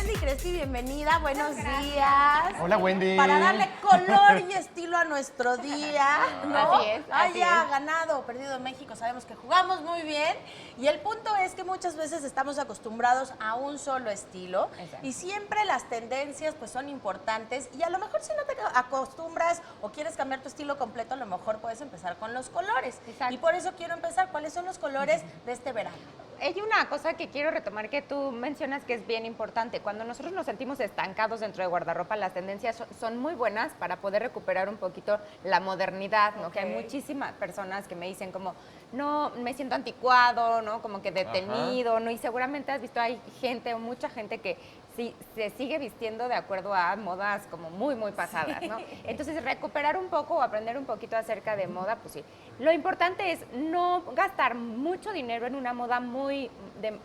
Wendy Crespi, bienvenida, buenos días. Hola, Wendy. Para darle color y estilo a nuestro día, ¿no? Así es, así Haya es. ganado o perdido México, sabemos que jugamos muy bien y el punto es que muchas veces estamos acostumbrados a un solo estilo. Exacto. Y siempre las tendencias pues son importantes y a lo mejor si no te acostumbras o quieres cambiar tu estilo completo, a lo mejor puedes empezar con los colores. Exacto. Y por eso quiero empezar, ¿cuáles son los colores de este verano? Hay una cosa que quiero retomar que tú mencionas que es bien importante. Cuando nosotros nos sentimos estancados dentro de guardarropa, las tendencias son muy buenas para poder recuperar un poquito la modernidad, ¿no? Ok. Que hay muchísimas personas que me dicen como, no, me siento anticuado, ¿no? Como que detenido, ¿no? Y seguramente has visto, hay gente o mucha gente que sí, se sigue vistiendo de acuerdo a modas como muy, muy pasadas, ¿no? Entonces, recuperar un poco o aprender un poquito acerca de moda, pues sí. Lo importante es no gastar mucho dinero en una moda muy,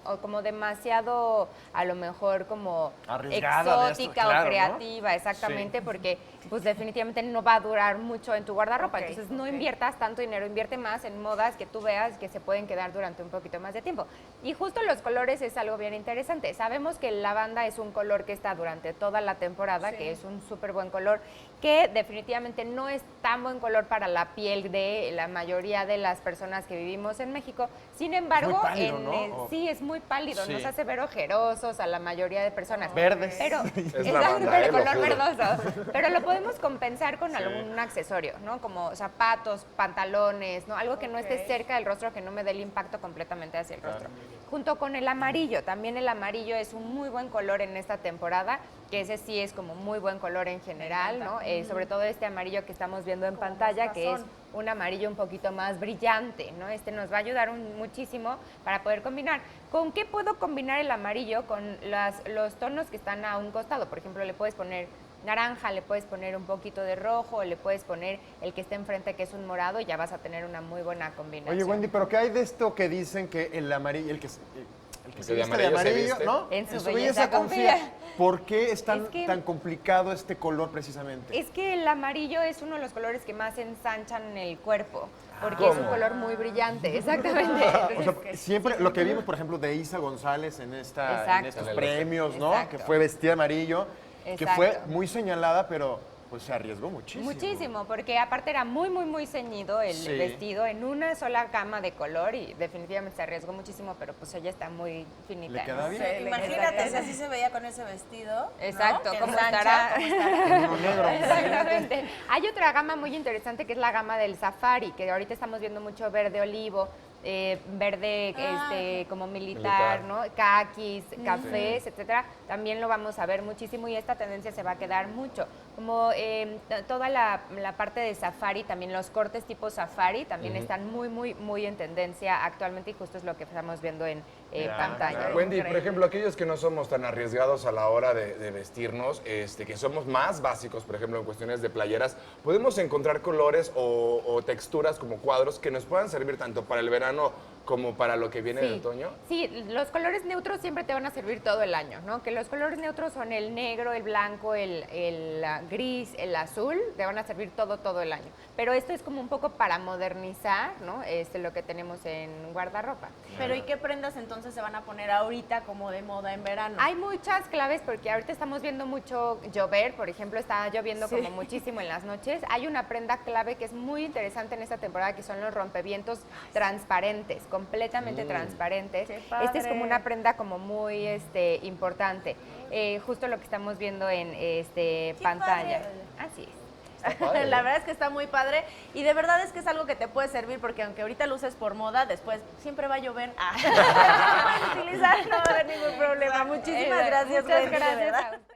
o como demasiado, a lo mejor como Arriesgada de exótica esto, claro, o ¿no? creativa, exactamente, porque pues definitivamente no va a durar mucho en tu guardarropa. Ok, Entonces, no ok. inviertas tanto dinero, invierte más en modas que tú veas que se pueden quedar durante un poquito más de tiempo. Y justo los colores es algo bien interesante. Sabemos que el lavanda es un color que está durante toda la temporada, Sí. que es un súper buen color, que definitivamente no es tan buen color para la piel de la mayoría de las personas que vivimos en México. Sin embargo, pálido, ¿no? sí, es muy pálido, Sí. nos hace ver ojerosos a la mayoría de personas. Verdes. Pero, Es exacto, lavanda, pero lo color juro. verdoso. Pero lo podemos compensar con Sí. algún accesorio, ¿no? Como zapatos, pantalones, ¿no? Algo que no esté Ok. cerca del rostro, que no me dé el impacto completamente hacia el rostro. Junto con el amarillo, también el amarillo es un muy buen color en esta temporada, que ese sí es como muy buen color en general, ¿no? Sobre todo este amarillo que estamos viendo en Como pantalla, que es mostazón. un amarillo un poquito más brillante, ¿no? Este nos va a ayudar muchísimo para poder combinar. ¿Con qué puedo combinar el amarillo? Con los tonos que están a un costado. Por ejemplo, le puedes poner naranja, le puedes poner un poquito de rojo, le puedes poner el que está enfrente, que es un morado, y ya vas a tener una muy buena combinación. Oye, Wendy, ¿pero qué hay de esto que dicen que el amarillo, el que se de viste de amarillo se amarillo, viste? ¿no? En su belleza confía. confía. ¿Por qué es tan, Es que- tan complicado este color precisamente? Es que el amarillo es uno de los colores que más ensanchan el cuerpo, porque es un ¿Cómo? color muy brillante, exactamente. O sea, Entonces, siempre lo que vimos, por ejemplo, de Isa González en estos Exacto. premios, ¿no? Exacto. Que fue vestida de amarillo, que Exacto. fue muy señalada, pero pues se arriesgó muchísimo. muchísimo, porque aparte era muy, muy, muy ceñido el Sí. vestido en una sola gama de color y definitivamente se arriesgó muchísimo, pero pues ella está muy finita. Le queda ¿no? bien. Sí, imagínate si así se veía con ese vestido. ¿no? Exacto, Que ¿cómo ensancha, estará? ¿cómo estará? Uno negro. Exactamente. Hay otra gama muy interesante que es la gama del safari, que ahorita estamos viendo mucho verde olivo, verde como militar, Militar. ¿no? Caquis, cafés, etcétera. También lo vamos a ver muchísimo y esta tendencia se va a quedar mucho. Como toda la parte de safari, también los cortes tipo safari también están muy, muy, muy en tendencia actualmente y justo es lo que estamos viendo en pantalla. claro. Wendy, por Increíble. ejemplo, aquellos que no somos tan arriesgados a la hora de vestirnos, que somos más básicos, por ejemplo, en cuestiones de playeras, podemos encontrar colores o texturas como cuadros que nos puedan servir tanto para el verano como para lo que viene de otoño. Sí, los colores neutros siempre te van a servir todo el año, ¿no? Que los colores neutros son el negro, el blanco, el gris, el azul, te van a servir todo el año. Pero esto es como un poco para modernizar, ¿no? Lo que tenemos en guardarropa. Pero ¿y qué prendas entonces se van a poner ahorita como de moda en verano? Hay muchas claves porque ahorita estamos viendo mucho llover, por ejemplo, está lloviendo Sí. como muchísimo en las noches. Hay una prenda clave que es muy interesante en esta temporada que son los rompevientos transparentes, completamente transparentes. Qué padre. Este es como una prenda como muy importante. Justo lo que estamos viendo en pantalla. padre. Así es. padre. La verdad es que está muy padre y de verdad es que es algo que te puede servir porque aunque ahorita lo uses por moda, después siempre va a llover. Puedes utilizar, no va a haber ningún problema. Muchísimas gracias, Muchas Wendy, de gracias verdad. a usted.